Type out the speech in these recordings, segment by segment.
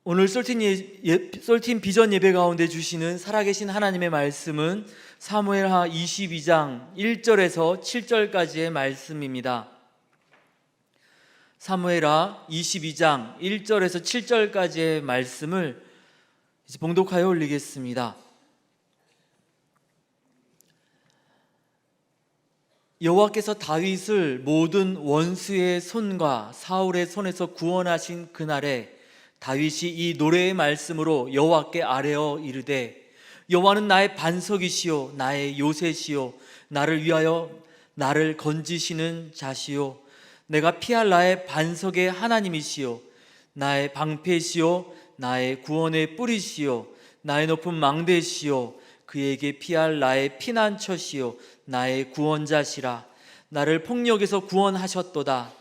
오늘 솔팀 비전 예배 가운데 주시는 살아계신 하나님의 말씀은 사무엘하 22장 1절에서 7절까지의 말씀입니다. 사무엘하 22장 1절에서 7절까지의 말씀을 이제 봉독하여 올리겠습니다. 여호와께서 다윗을 모든 원수의 손과 사울의 손에서 구원하신 그날에 다윗이 이 노래의 말씀으로 여호와께 아뢰어 이르되, 여호와는 나의 반석이시요 나의 요새시요 나를 위하여 나를 건지시는 자시요 내가 피할 나의 반석의 하나님이시요 나의 방패시요 나의 구원의 뿌리시요 나의 높은 망대시요 그에게 피할 나의 피난처시요 나의 구원자시라. 나를 폭력에서 구원하셨도다.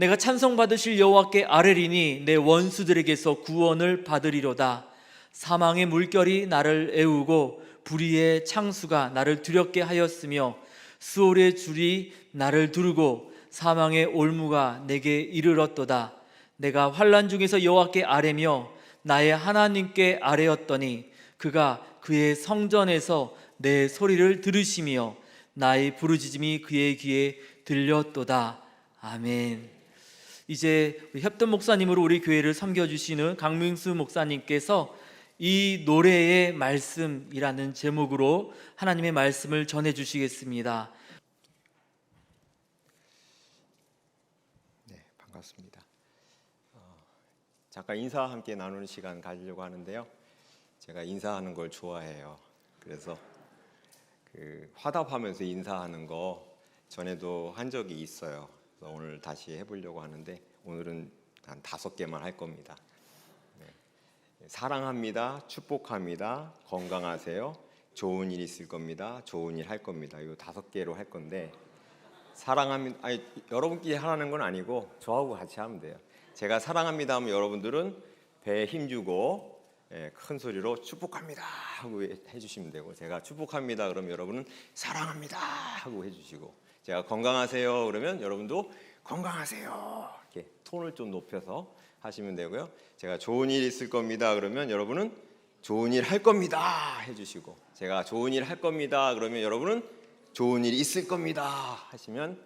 내가 찬송받으실 여호와께 아뢰리니 내 원수들에게서 구원을 받으리로다. 사망의 물결이 나를 애우고 불의의 창수가 나를 두렵게 하였으며 수월의 줄이 나를 두르고 사망의 올무가 내게 이르렀도다. 내가 환난 중에서 여호와께 아뢰며 나의 하나님께 아뢰었더니 그가 그의 성전에서 내 소리를 들으시며 나의 부르짖음이 그의 귀에 들렸도다. 아멘. 이제 협돈 목사님으로 우리 교회를 섬겨주시는 강민수 목사님께서 이 노래의 말씀이라는 제목으로 하나님의 말씀을 전해주시겠습니다. 네, 반갑습니다. 잠깐 인사 함께 나누는 시간 가지려고 하는데요. 제가 인사하는 걸 좋아해요. 그래서 화답하면서 인사하는 거 전에도 한 적이 있어요. 그래서 오늘 다시 해보려고 하는데 오늘은 한 5개만 할 겁니다. 네. 사랑합니다. 축복합니다. 건강하세요. 좋은 일 있을 겁니다. 좋은 일 할 겁니다. 이 5개로 할 건데, 사랑합니다. 아니, 여러분끼리 하라는 건 아니고 저하고 같이 하면 돼요. 제가 사랑합니다 하면 여러분들은 배에 힘주고 큰 소리로 축복합니다 하고 해주시면 되고, 제가 축복합니다 그러면 여러분은 사랑합니다 하고 해주시고, 제가 건강하세요 그러면 여러분도 건강하세요 이렇게 톤을 좀 높여서 하시면 되고요. 제가 좋은 일 있을 겁니다 그러면 여러분은 좋은 일 할 겁니다 해주시고, 제가 좋은 일 할 겁니다 그러면 여러분은 좋은 일 있을 겁니다 하시면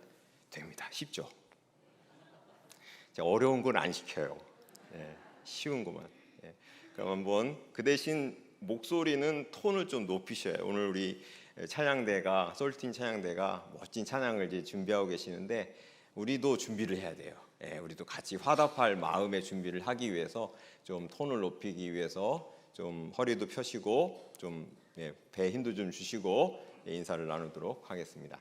됩니다. 쉽죠? 제가 어려운 건 안 시켜요. 쉬운 것만. 그럼 한번 그 대신 목소리는 톤을 좀 높이셔요. 오늘 우리 찬양대가, 솔팀 찬양대가 멋진 찬양을 이제 준비하고 계시는데 우리도 준비를 해야 돼요. 우리도 같이 화답할 마음의 준비를 하기 위해서 좀 톤을 높이기 위해서 좀 허리도 펴시고 좀 배에 힘도 좀 주시고 인사를 나누도록 하겠습니다.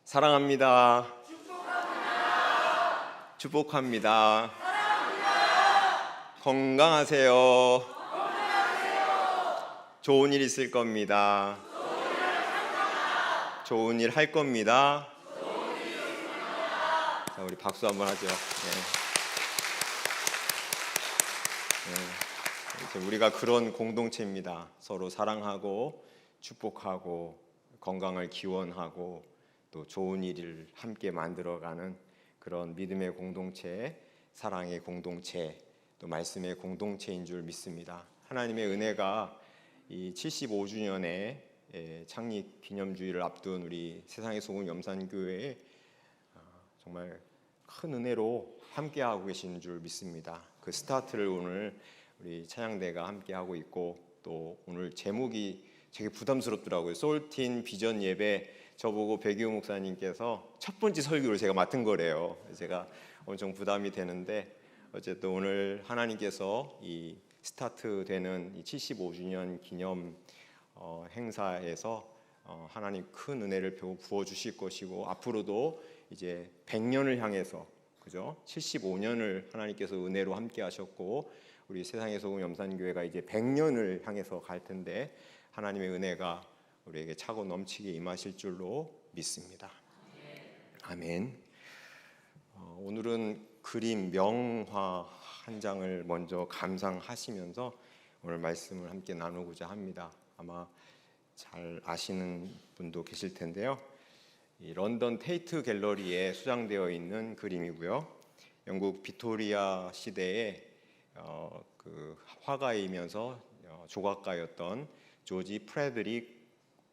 사랑합니다. 축복합니다. 축복합니다. 건강하세요. 좋은 일 있을 겁니다. 좋은 일 할 겁니다. 자, 우리 박수 한번 하죠. 우리가 그런 공동체입니다. 서로 사랑하고 축복하고 건강을 기원하고 또 좋은 일을 함께 만들어가는 그런 믿음의 공동체, 사랑의 공동체, 또 말씀의 공동체인 줄 믿습니다. 하나님의 은혜가 이 75주년의 창립 기념주일을 앞둔 우리 세상의 소금 염산교회에 정말 큰 은혜로 함께하고 계신 줄 믿습니다. 그 스타트를 오늘 우리 찬양대가 함께하고 있고, 또 오늘 제목이 되게 부담스럽더라고요. 솔팀 비전 예배, 저보고 백이호 목사님께서 첫 번째 설교를 제가 맡은 거래요. 제가 엄청 부담이 되는데, 어쨌든 오늘 하나님께서 이 스타트 되는 이 75주년 기념 행사에서 하나님 큰 은혜를 부어 주실 것이고, 앞으로도 이제 100년을 향해서, 그죠? 75년을 하나님께서 은혜로 함께 하셨고, 우리 세상의 소금 염산교회가 이제 100년을 향해서 갈 텐데 하나님의 은혜가 우리에게 차고 넘치게 임하실 줄로 믿습니다. 아멘. 오늘은 그림 명화 한 장을 먼저 감상하시면서 오늘 말씀을 함께 나누고자 합니다. 아마 잘 아시는 분도 계실 텐데요. 이 런던 테이트 갤러리에 수장되어 있는 그림이고요. 영국 빅토리아 시대에 그 화가이면서 조각가였던 조지 프레드릭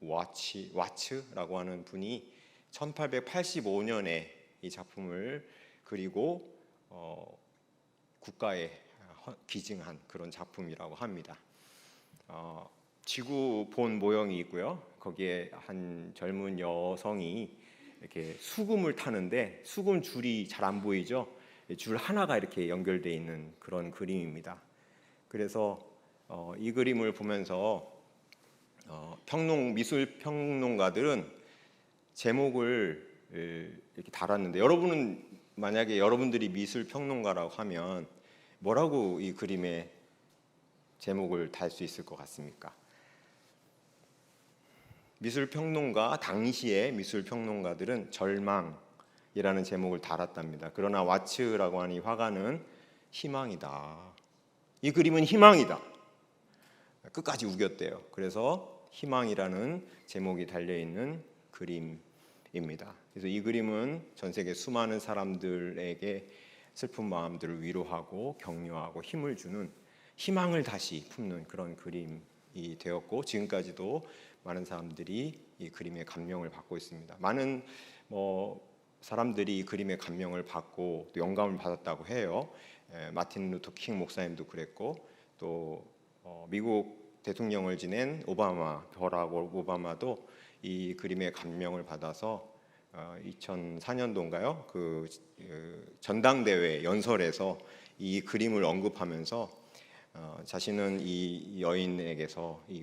와츠라고 하는 분이 1885년에 이 작품을 그리고 국가에 기증한 그런 작품이라고 합니다. 지구 본 모형이 있고요. 거기에 한 젊은 여성이 이렇게 수금을 타는데 수금 줄이 잘 안 보이죠. 줄 하나가 이렇게 연결되어 있는 그런 그림입니다. 그래서 이 그림을 보면서 미술 평론가들은 제목을 이렇게 달았는데, 여러분은 만약에 여러분들이 미술 평론가라고 하면 뭐라고 이 그림의 제목을 달 수 있을 것 같습니까? 당시의 미술 평론가들은 절망이라는 제목을 달았답니다. 그러나 와츠라고 하는 이 화가는 희망이다. 이 그림은 희망이다. 끝까지 우겼대요. 그래서 희망이라는 제목이 달려 있는 그림입니다. 그래서 이 그림은 전 세계 수많은 사람들에게 슬픈 마음들을 위로하고 격려하고 힘을 주는, 희망을 다시 품는 그런 그림이 되었고, 지금까지도 많은 사람들이 이 그림에 감명을 받고 있습니다. 많은 사람들이 이 그림에 감명을 받고 또 영감을 받았다고 해요. 마틴 루터 킹 목사님도 그랬고, 또 미국 대통령을 지낸 버락 오바마도 이 그림에 감명을 받아서 2004년도인가요? 그 전당대회 연설에서 이 그림을 언급하면서 자신은 이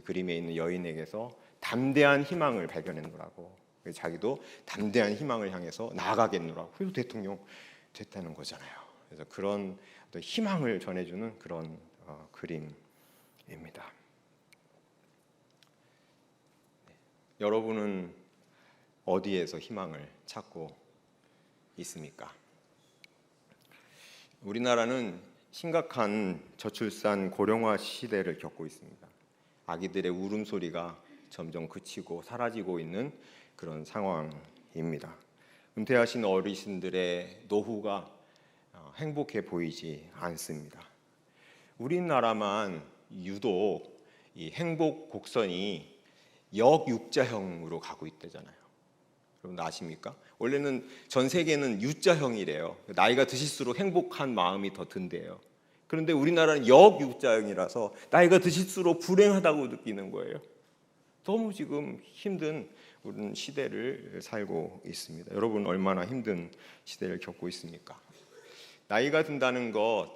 그림에 있는 여인에게서 담대한 희망을 발견했노라고, 자기도 담대한 희망을 향해서 나아가겠노라고, 그리고 대통령 됐다는 거잖아요. 그래서 그런 희망을 전해주는 그런 그림입니다. 여러분은 어디에서 희망을 찾고 있습니까? 우리나라는 심각한 저출산 고령화 시대를 겪고 있습니다. 아기들의 울음소리가 점점 그치고 사라지고 있는 그런 상황입니다. 은퇴하신 어르신들의 노후가 행복해 보이지 않습니다. 우리나라만 유독 이 행복 곡선이 역육자형으로 가고 있다잖아요. 여러분 아십니까? 원래는 전 세계는 U자형이래요. 나이가 드실수록 행복한 마음이 더 든대요. 그런데 우리나라는 역육자형이라서 나이가 드실수록 불행하다고 느끼는 거예요. 너무 지금 힘든 우리는 시대를 살고 있습니다. 여러분 얼마나 힘든 시대를 겪고 있습니까? 나이가 든다는 것,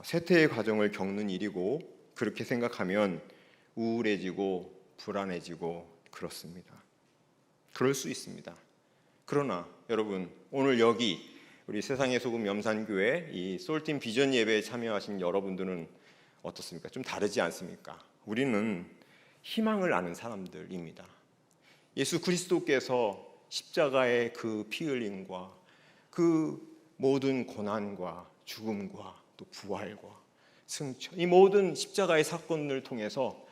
쇠퇴의 과정을 겪는 일이고, 그렇게 생각하면 우울해지고 불안해지고 그렇습니다. 그럴 수 있습니다. 그러나 여러분, 오늘 여기 우리 세상의 소금 염산교회 이 솔팀 비전 예배에 참여하신 여러분들은 어떻습니까? 좀 다르지 않습니까? 우리는 희망을 아는 사람들입니다. 예수 그리스도께서 십자가의 그 피 흘림과 그 모든 고난과 죽음과 또 부활과 승천, 이 모든 십자가의 사건을 통해서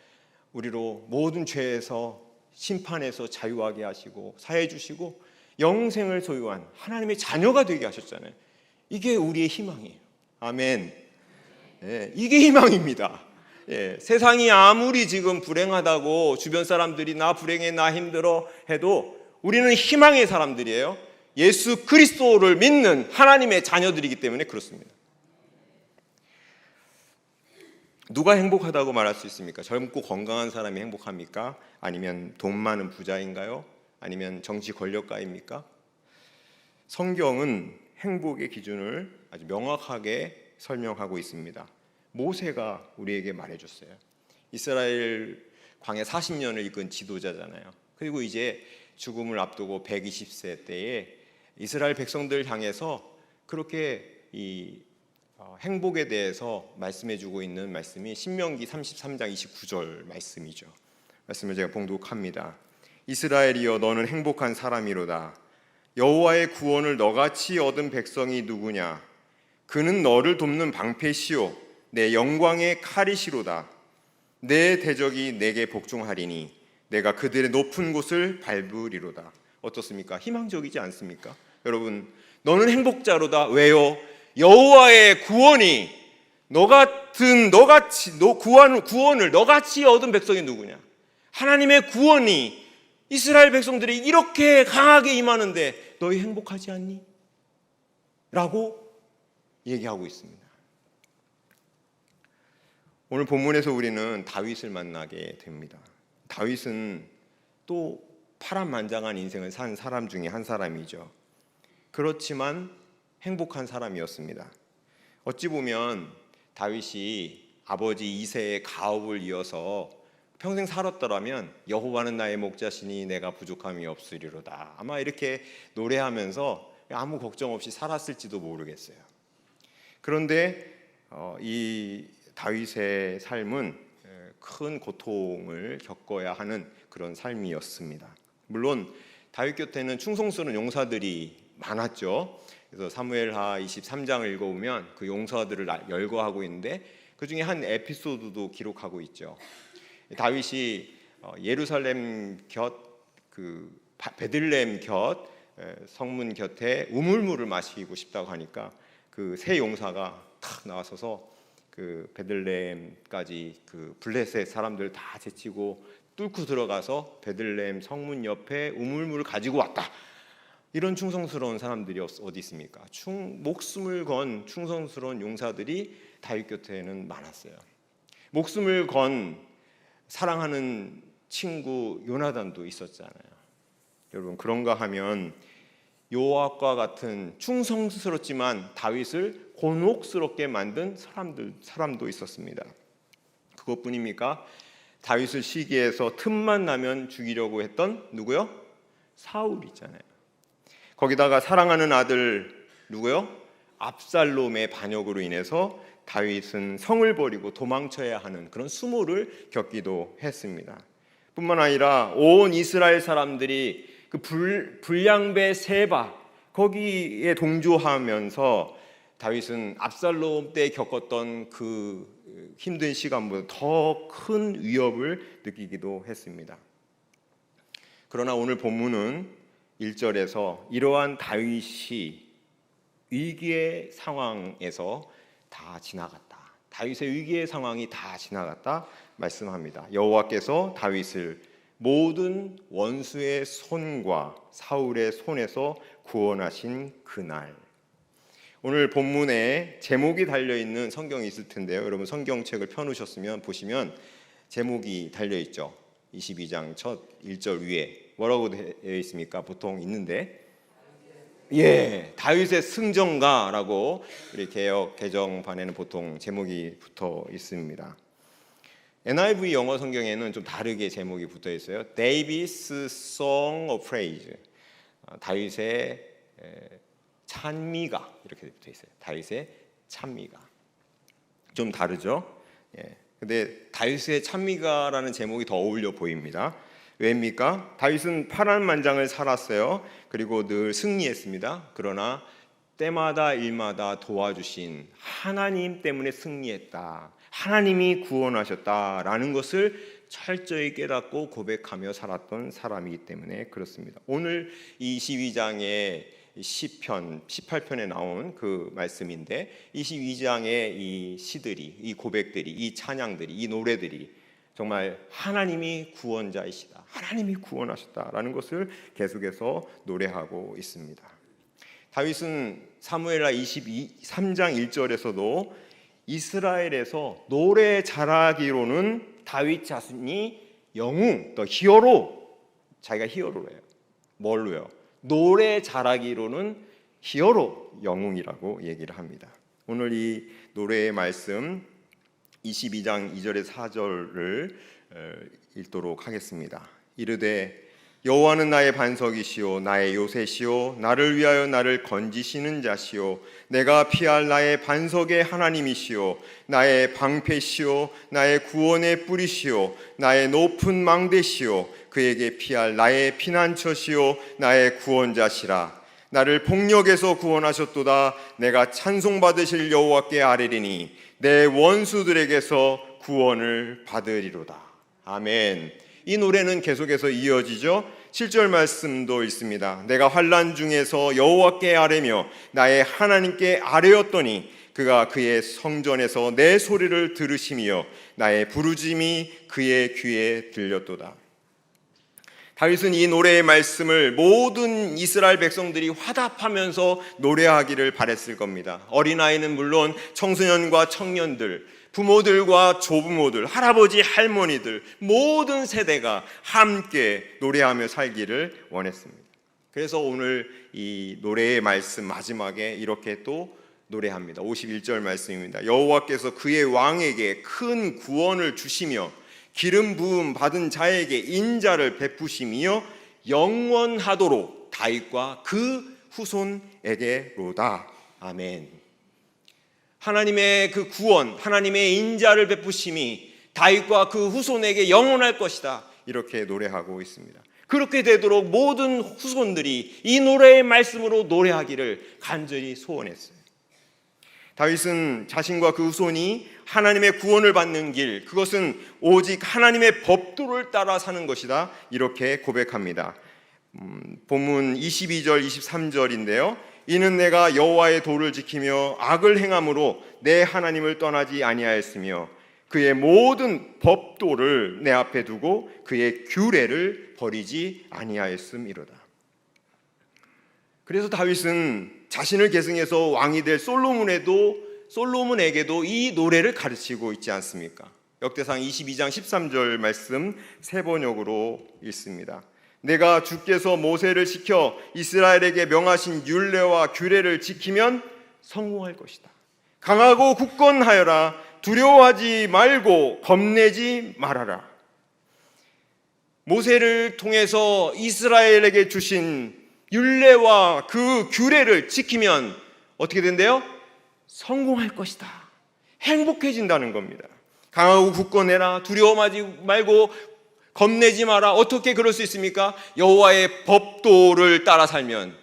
우리로 모든 죄에서 심판에서 자유하게 하시고 사해 주시고 영생을 소유한 하나님의 자녀가 되게 하셨잖아요. 이게 우리의 희망이에요. 아멘. 이게 희망입니다. 세상이 아무리 지금 불행하다고 주변 사람들이 나 불행해 나 힘들어 해도 우리는 희망의 사람들이에요. 예수 그리스도를 믿는 하나님의 자녀들이기 때문에 그렇습니다. 누가 행복하다고 말할 수 있습니까? 젊고 건강한 사람이 행복합니까? 아니면 돈 많은 부자인가요? 아니면 정치 권력가입니까? 성경은 행복의 기준을 아주 명확하게 설명하고 있습니다. 모세가 우리에게 말해줬어요. 이스라엘 광야 40년을 이끈 지도자잖아요. 그리고 이제 죽음을 앞두고 120세 때에 이스라엘 백성들 향해서 그렇게 이 행복에 대해서 말씀해주고 있는 말씀이 신명기 33장 29절 말씀이죠. 말씀을 제가 봉독합니다. 이스라엘이여 너는 행복한 사람이로다. 여호와의 구원을 너같이 얻은 백성이 누구냐? 그는 너를 돕는 방패시오 내 영광의 칼이시로다. 내 대적이 내게 복종하리니 내가 그들의 높은 곳을 밟으리로다. 어떻습니까? 희망적이지 않습니까? 여러분, 너는 행복자로다. 왜요? 여호와의 구원이 구원을 너같이 얻은 백성이 누구냐? 하나님의 구원이 이스라엘 백성들이 이렇게 강하게 임하는데 너희 행복하지 않니? 라고 얘기하고 있습니다. 오늘 본문에서 우리는 다윗을 만나게 됩니다. 다윗은 또 파란만장한 인생을 산 사람 중에 한 사람이죠. 그렇지만 행복한 사람이었습니다. 어찌 보면 다윗이 아버지 이새의 가업을 이어서 평생 살았더라면 여호와는 나의 목자시니 내가 부족함이 없으리로다, 아마 이렇게 노래하면서 아무 걱정 없이 살았을지도 모르겠어요. 그런데 이 다윗의 삶은 큰 고통을 겪어야 하는 그런 삶이었습니다. 물론 다윗 곁에는 충성스러운 용사들이 많았죠. 그래서 사무엘하 23장을 읽어보면 그 용사들을 열거하고 있는데 그 중에 한 에피소드도 기록하고 있죠. 다윗이 예루살렘 베들레헴 곁 성문 곁에 우물물을 마시고 싶다고 하니까 그 세 용사가 탁 나와서서 그 베들레헴까지 그 블레셋 사람들 다 제치고 뚫고 들어가서 베들레헴 성문 옆에 우물물을 가지고 왔다. 이런 충성스러운 사람들이 어디 있습니까? 목숨을 건 충성스러운 용사들이 다윗 곁에는 많았어요. 목숨을 건 사랑하는 친구 요나단도 있었잖아요. 여러분, 그런가 하면 요압과 같은 충성스럽지만 다윗을 곤혹스럽게 만든 사람도 있었습니다. 그것뿐입니까? 다윗을 시기해서 틈만 나면 죽이려고 했던 누구요? 사울 있잖아요. 거기다가 사랑하는 아들 누구요? 압살롬의 반역으로 인해서 다윗은 성을 버리고 도망쳐야 하는 그런 수모를 겪기도 했습니다. 뿐만 아니라 온 이스라엘 사람들이 그 불량배 세바 거기에 동조하면서 다윗은 압살롬 때 겪었던 그 힘든 시간보다 더 큰 위협을 느끼기도 했습니다. 그러나 오늘 본문은 1절에서 이러한 다윗이 위기의 상황에서 다 지나갔다, 다윗의 위기의 상황이 다 지나갔다 말씀합니다. 여호와께서 다윗을 모든 원수의 손과 사울의 손에서 구원하신 그날. 오늘 본문에 제목이 달려있는 성경이 있을 텐데요. 여러분 성경책을 펴놓으셨으면 보시면 제목이 달려있죠. 22장 첫 1절 위에 뭐라고 되어 있습니까? 보통 있는데 다윗의 승전가라고 우리 개역 개정판에는 보통 제목이 붙어 있습니다. NIV 영어 성경에는 좀 다르게 제목이 붙어 있어요. David's Song of Praise, 다윗의 찬미가 이렇게 붙어 있어요. 다윗의 찬미가 좀 다르죠. 근데 다윗의 찬미가라는 제목이 더 어울려 보입니다. 왜입니까? 다윗은 파란만장을 살았어요. 그리고 늘 승리했습니다. 그러나 때마다 일마다 도와주신 하나님 때문에 승리했다, 하나님이 구원하셨다라는 것을 철저히 깨닫고 고백하며 살았던 사람이기 때문에 그렇습니다. 오늘 22장의 시편 18편에 나온 그 말씀인데 22장의 이 시들이, 이 고백들이, 이 찬양들이, 이 노래들이 정말 하나님이 구원자이시다, 하나님이 구원하셨다라는 것을 계속해서 노래하고 있습니다. 다윗은 사무엘하 23장 1절에서도 이스라엘에서 노래 잘하기로는 다윗 자신이 영웅, 더 히어로, 자기가 히어로래요. 뭘로요? 노래 잘하기로는 히어로, 영웅이라고 얘기를 합니다. 오늘 이 노래의 말씀 22장 2절에서 4절을 읽도록 하겠습니다. 이르되 여호와는 나의 반석이시오 나의 요새시오 나를 위하여 나를 건지시는 자시오 내가 피할 나의 반석의 하나님이시오 나의 방패시오 나의 구원의 뿌리시오 나의 높은 망대시오 그에게 피할 나의 피난처시오 나의 구원자시라 나를 폭력에서 구원하셨도다 내가 찬송받으실 여호와께 아뢰리니 내 원수들에게서 구원을 받으리로다. 아멘. 이 노래는 계속해서 이어지죠. 7절 말씀도 있습니다. 내가 환난 중에서 여호와께 아뢰며 나의 하나님께 아뢰었더니 그가 그의 성전에서 내 소리를 들으시며 나의 부르짐이 그의 귀에 들렸도다. 다윗은 이 노래의 말씀을 모든 이스라엘 백성들이 화답하면서 노래하기를 바랬을 겁니다. 어린아이는 물론 청소년과 청년들, 부모들과 조부모들, 할아버지, 할머니들 모든 세대가 함께 노래하며 살기를 원했습니다. 그래서 오늘 이 노래의 말씀 마지막에 이렇게 또 노래합니다. 51절 말씀입니다. 여호와께서 그의 왕에게 큰 구원을 주시며 기름 부음 받은 자에게 인자를 베푸시며 영원하도록 다윗과 그 후손에게로다. 아멘. 하나님의 그 구원, 하나님의 인자를 베푸심이 다윗과 그 후손에게 영원할 것이다. 이렇게 노래하고 있습니다. 그렇게 되도록 모든 후손들이 이 노래의 말씀으로 노래하기를 간절히 소원했어요. 다윗은 자신과 그 후손이 하나님의 구원을 받는 길, 그것은 오직 하나님의 법도를 따라 사는 것이다. 이렇게 고백합니다. 본문 22절, 23절인데요. 이는 내가 여호와의 도를 지키며 악을 행함으로 내 하나님을 떠나지 아니하였으며 그의 모든 법도를 내 앞에 두고 그의 규례를 버리지 아니하였음이로다. 그래서 다윗은 자신을 계승해서 왕이 될 솔로몬에게도 이 노래를 가르치고 있지 않습니까? 역대상 22장 13절 말씀 세 번역으로 읽습니다. 내가 주께서 모세를 시켜 이스라엘에게 명하신 율례와 규례를 지키면 성공할 것이다. 강하고 굳건하여라. 두려워하지 말고 겁내지 말아라. 모세를 통해서 이스라엘에게 주신 율례와 그 규례를 지키면 어떻게 된대요? 성공할 것이다. 행복해진다는 겁니다. 강하고 굳건해라. 두려워하지 말고 겁내지 마라. 어떻게 그럴 수 있습니까? 여호와의 법도를 따라 살면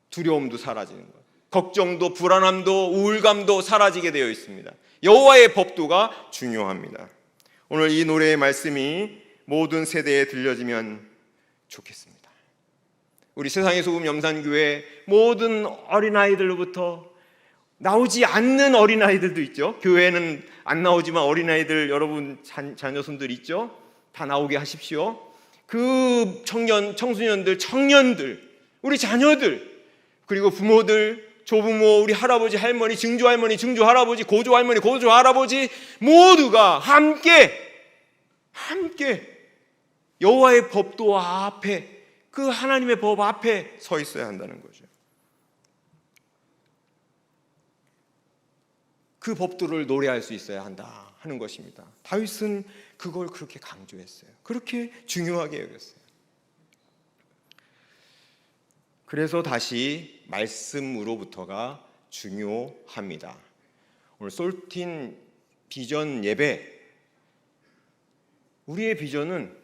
두려움도 사라지는 거예요. 걱정도 불안함도 우울감도 사라지게 되어 있습니다. 여호와의 법도가 중요합니다. 오늘 이 노래의 말씀이 모든 세대에 들려지면 좋겠습니다. 우리 세상의 소금 염산교회 모든 어린아이들로부터 나오지 않는 어린아이들도 있죠. 교회는 안 나오지만 어린아이들 여러분 자녀손들 있죠. 다 나오게 하십시오. 그 청소년들, 청년들, 우리 자녀들, 그리고 부모들, 조부모, 우리 할아버지, 할머니, 증조할머니, 증조할아버지, 고조할머니, 고조할아버지 모두가 함께 여호와의 법도 앞에, 그 하나님의 법 앞에 서 있어야 한다는 거죠. 그 법도를 노래할 수 있어야 한다 하는 것입니다. 다윗은 그걸 그렇게 강조했어요. 그렇게 중요하게 여겼어요. 그래서 다시 말씀으로부터가 중요합니다. 오늘 솔틴 비전 예배, 우리의 비전은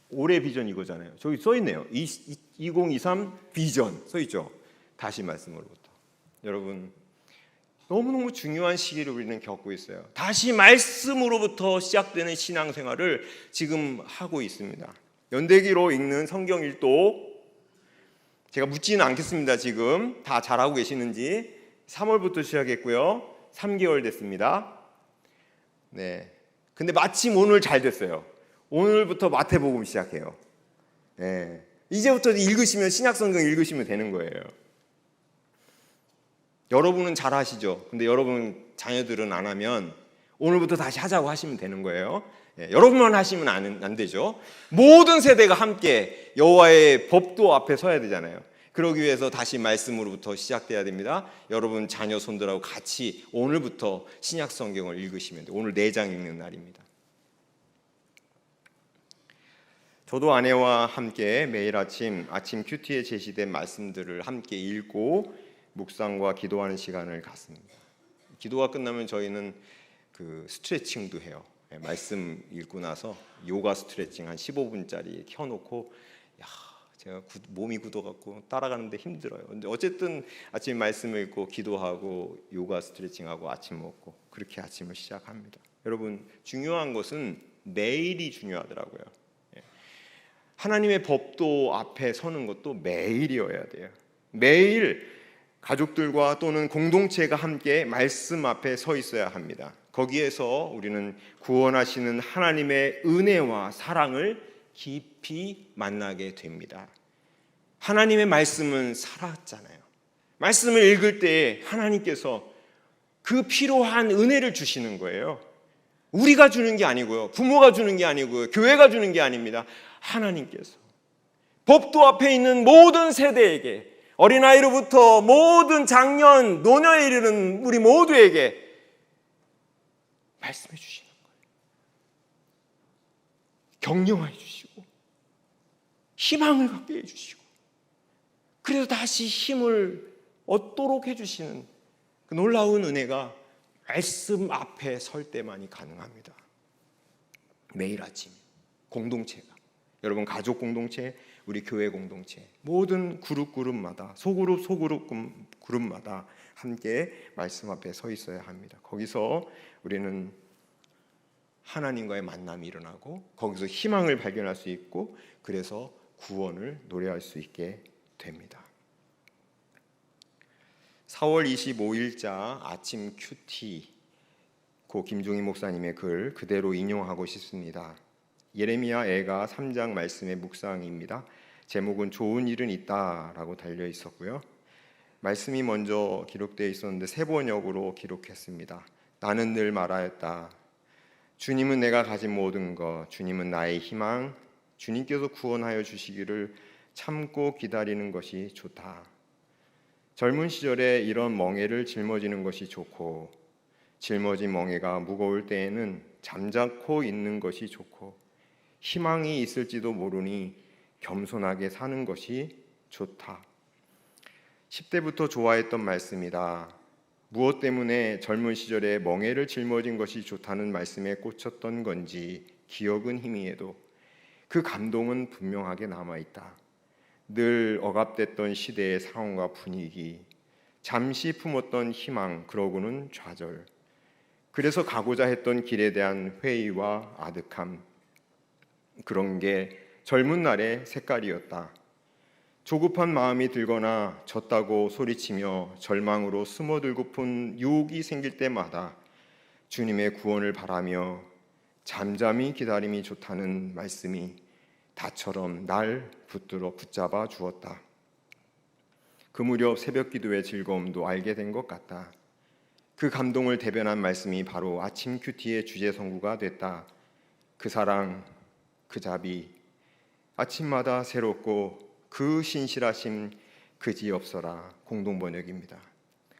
올해 비전 이거잖아요. 저기 써 있네요. 2023 비전 써 있죠. 다시 말씀으로부터. 여러분, 너무너무 중요한 시기를 우리는 겪고 있어요. 다시 말씀으로부터 시작되는 신앙생활을 지금 하고 있습니다. 연대기로 읽는 성경 일독, 제가 묻지는 않겠습니다. 지금 다 잘하고 계시는지. 3월부터 시작했고요. 3개월 됐습니다. 네. 근데 마침 오늘 잘 됐어요. 오늘부터 마태복음 시작해요. 네. 이제부터 읽으시면 신약성경 읽으시면 되는 거예요. 여러분은 잘 하시죠. 근데 여러분 자녀들은 안 하면 오늘부터 다시 하자고 하시면 되는 거예요. 네. 여러분만 하시면 안 되죠. 모든 세대가 함께 여호와의 법도 앞에 서야 되잖아요. 그러기 위해서 다시 말씀으로부터 시작돼야 됩니다. 여러분 자녀 손들하고 같이 오늘부터 신약성경을 읽으시면 돼요. 오늘 4장 읽는 날입니다. 저도 아내와 함께 매일 아침 큐티에 제시된 말씀들을 함께 읽고 묵상과 기도하는 시간을 갖습니다. 기도가 끝나면 저희는 그 스트레칭도 해요. 말씀 읽고 나서 요가 스트레칭 한 15분짜리 켜놓고, 제가 몸이 굳어갖고 따라가는데 힘들어요. 근데 어쨌든 아침 말씀 읽고 기도하고 요가 스트레칭하고 아침 먹고 그렇게 아침을 시작합니다. 여러분, 중요한 것은 매일이 중요하더라고요. 하나님의 법도 앞에 서는 것도 매일이어야 돼요. 매일 가족들과 또는 공동체가 함께 말씀 앞에 서 있어야 합니다. 거기에서 우리는 구원하시는 하나님의 은혜와 사랑을 깊이 만나게 됩니다. 하나님의 말씀은 살았잖아요. 말씀을 읽을 때 하나님께서 그 필요한 은혜를 주시는 거예요. 우리가 주는 게 아니고요, 부모가 주는 게 아니고요, 교회가 주는 게 아닙니다. 하나님께서 법도 앞에 있는 모든 세대에게, 어린아이로부터 모든 장년, 노년에 이르는 우리 모두에게 말씀해 주시는 거예요. 격려해 주시고 희망을 갖게 해 주시고, 그래서 다시 힘을 얻도록 해 주시는 그 놀라운 은혜가 말씀 앞에 설 때만이 가능합니다. 매일 아침 공동체가, 여러분 가족 공동체, 우리 교회 공동체, 모든 그룹마다, 그룹마다 함께 말씀 앞에 서 있어야 합니다. 거기서 우리는 하나님과의 만남이 일어나고 거기서 희망을 발견할 수 있고, 그래서 구원을 노래할 수 있게 됩니다. 4월 25일자 아침 큐티, 고 김종희 목사님의 글 그대로 인용하고 싶습니다. 예레미야 애가 3장 말씀의 묵상입니다. 제목은 좋은 일은 있다라고 달려 있었고요. 말씀이 먼저 기록되어 있었는데 세 번역으로 기록했습니다. 나는 늘 말하였다. 주님은 내가 가진 모든 것, 주님은 나의 희망, 주님께서 구원하여 주시기를 참고 기다리는 것이 좋다. 젊은 시절에 이런 멍에를 짊어지는 것이 좋고, 짊어진 멍에가 무거울 때에는 잠자코 있는 것이 좋고, 희망이 있을지도 모르니 겸손하게 사는 것이 좋다. 10대부터 좋아했던 말씀이다. 무엇 때문에 젊은 시절에 멍에를 짊어진 것이 좋다는 말씀에 꽂혔던 건지 기억은 희미해도 그 감동은 분명하게 남아있다. 늘 억압됐던 시대의 상황과 분위기, 잠시 품었던 희망, 그러고는 좌절, 그래서 가고자 했던 길에 대한 회의와 아득함, 그런 게 젊은 날의 색깔이었다. 조급한 마음이 들거나 졌다고 소리치며 절망으로 스며들고픈 유혹이 생길 때마다 주님의 구원을 바라며 잠잠히 기다림이 좋다는 말씀이 다처럼 날 붙잡아 주었다. 그 무렵 새벽 기도의 즐거움도 알게 된 것 같다. 그 감동을 대변한 말씀이 바로 아침 큐티의 주제 선구가 됐다. 그 사랑, 그 자비, 아침마다 새롭고 그 신실하심 그지없어라. 공동 번역입니다.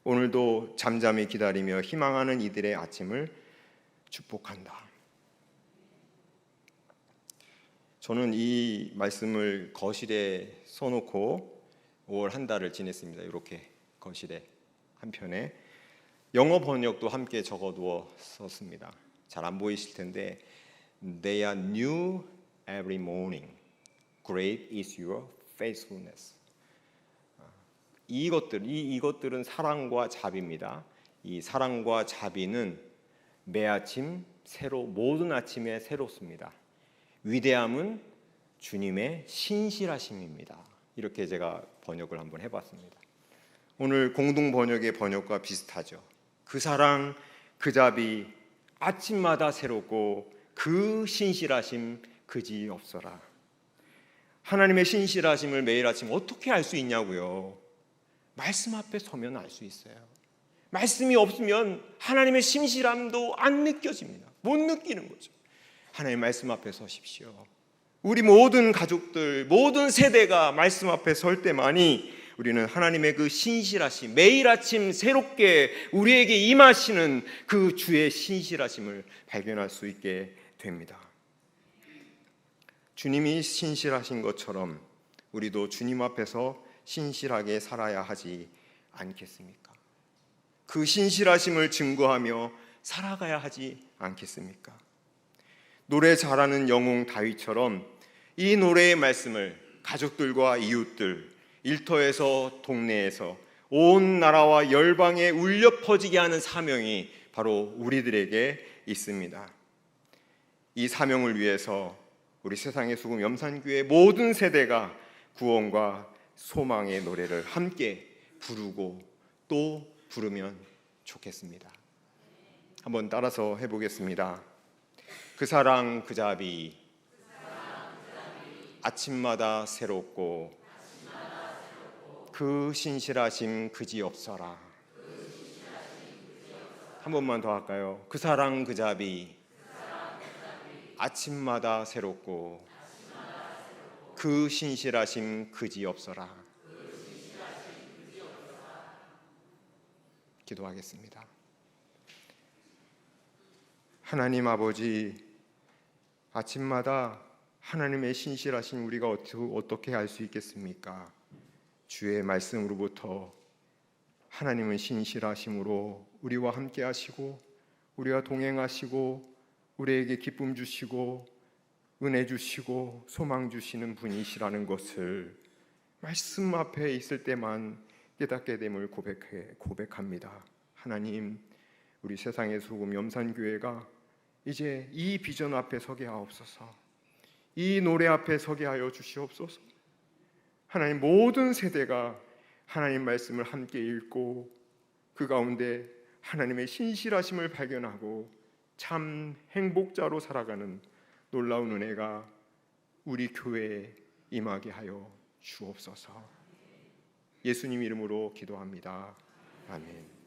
오늘도 잠잠히 기다리며 희망하는 이들의 아침을 축복한다. 저는 이 말씀을 거실에 써놓고 5월 한 달을 지냈습니다. 이렇게 거실에 한편에 영어 번역도 함께 적어두어 썼습니다. 잘 안 보이실 텐데 They are new every morning. Great is your faithfulness. 이것들은 사랑과 자비입니다. 이 사랑과 자비는 매 아침 모든 아침에 새롭습니다. 위대함은 주님의 신실하심입니다. 이렇게 제가 번역을 한번 해봤습니다. 오늘 공동 번역의 번역과 비슷하죠. 그 사랑, 그 자비, 아침마다 새롭고 그 신실하심 그지없어라. 하나님의 신실하심을 매일 아침 어떻게 알 수 있냐고요? 말씀 앞에 서면 알 수 있어요. 말씀이 없으면 하나님의 신실함도 안 느껴집니다. 못 느끼는 거죠. 하나님 말씀 앞에 서십시오. 우리 모든 가족들, 모든 세대가 말씀 앞에 설 때만이 우리는 하나님의 그 신실하심, 매일 아침 새롭게 우리에게 임하시는 그 주의 신실하심을 발견할 수 있게 됩니다. 주님이 신실하신 것처럼 우리도 주님 앞에서 신실하게 살아야 하지 않겠습니까? 그 신실하심을 증거하며 살아가야 하지 않겠습니까? 노래 잘하는 영웅 다윗처럼 이 노래의 말씀을 가족들과 이웃들, 일터에서 동네에서 온 나라와 열방에 울려 퍼지게 하는 사명이 바로 우리들에게 있습니다. 이 사명을 위해서 우리 세상의 수금 염산교회 모든 세대가 구원과 소망의 노래를 함께 부르고 또 부르면 좋겠습니다. 한번 따라서 해보겠습니다. 그 사랑 그 자비 아침마다 새롭고 그 신실하심 그지없어라. 한 번만 더 할까요? 그 사랑 그 자비 아침마다 새롭고 그 신실하심 그지없어라. 기도하겠습니다. 하나님 아버지, 아침마다 하나님의 신실하신 우리가 어떻게 알 수 있겠습니까? 주의 말씀으로부터 하나님은 신실하심으로 우리와 함께 하시고 우리와 동행하시고 우리에게 기쁨 주시고 은혜 주시고 소망 주시는 분이시라는 것을 말씀 앞에 있을 때만 깨닫게 됨을 고백합니다. 하나님, 우리 세상의 소금 염산교회가 이제 이 비전 앞에 서게 하옵소서. 이 노래 앞에 서게 하여 주시옵소서. 하나님, 모든 세대가 하나님 말씀을 함께 읽고 그 가운데 하나님의 신실하심을 발견하고 참 행복자로 살아가는 놀라운 은혜가 우리 교회에 임하게 하여 주옵소서. 예수님 이름으로 기도합니다. 아멘.